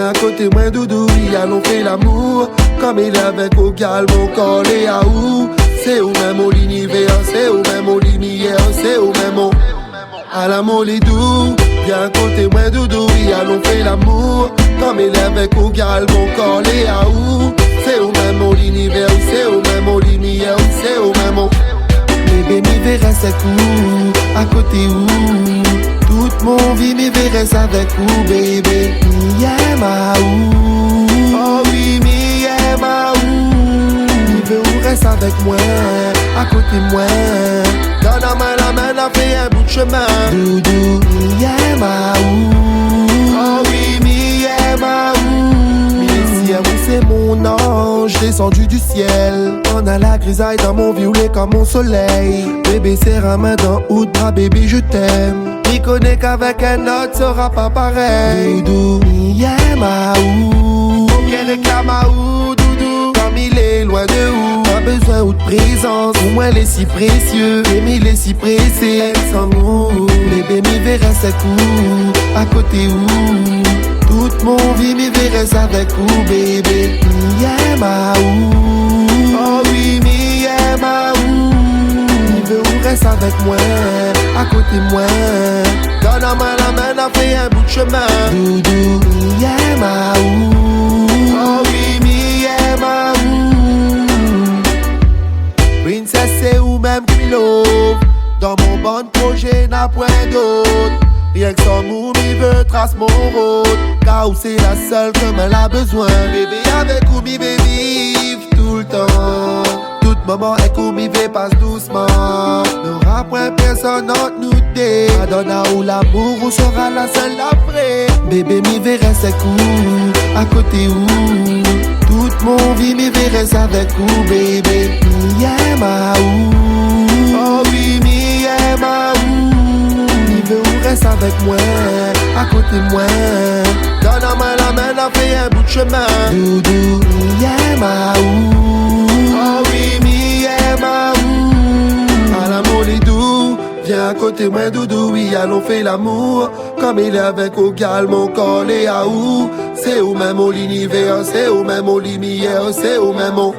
viens à côté moi doudou, oui allons fait l'amour. Comme il est avec au gal, mon corps et à où. C'est où même au l'univers, c'est où même au lumière, c'est où même au. À la molly doux, viens à côté moi doudou, oui allons fait l'amour. Comme il est avec au gal, mon corps et à où. C'est où même au l'univers, c'est où même au lumière, c'est où même au. Bébé m'y verrait c'est cool, à côté où. Toute mon vie m'y verrait avec où, bébé. Mi aime à où. Oh oui, mi aime à où. Il veut où reste avec moi, à côté de moi. Dans la main, on a fait un bout de chemin. Doudou, mi aime à où. Oh oui, mi aime à où. Mi aime où c'est mon ange descendu du ciel. On a la grisaille dans mon violet comme mon soleil. Bébé serre un main dans haut de bras, bébé je t'aime. Mi connaît qu'avec un autre sera pas pareil. Doudou, mi aime à où. Ok réclame à où, doudou. Comme il est loin de où. Pas besoin ou de présence. Pour moi il est si précieux. Bébé il est si pressé. Sans nous, bébé mi verrait c'est cool. À côté où. Toute mon vie m'y verrait avec où, bébé. Mi aime à où. Oh oui, mi aime à où. Il veut où reste avec moi, à côté de moi. Dans la main, on a fait un bout de chemin. Doudou, mi aime à où. Oh oui, mi aime à où. Princesse c'est où même qui love. Dans mon bon projet n'a point d'autre. Rien que son mou, il veut trace mon route. Car où c'est la seule comme elle a besoin. Bébé avec où mi veut vivre tout le temps. Tout moment est où mi veut passe doucement. N'aura point personne entre nous deux. Madonna où l'amour où sera la seule après. Bébé mi verrait c'est cool. À côté où. Toute mon vie mi verrait avec où, bébé. Mi aime à où. Oh oui, mi aime à où. Il veut où reste avec moi, à côté de moi. Dans la main, on a fait un bout de chemin. Doudou, mi aime à où. Oh oui, mi aime à où. À l'amour les doux, viens à côté moi doudou, oui allons fait l'amour. Comme il est avec au gal, mon corps et à où. C'est où même au l'univers, c'est où même au lumière, c'est où même au.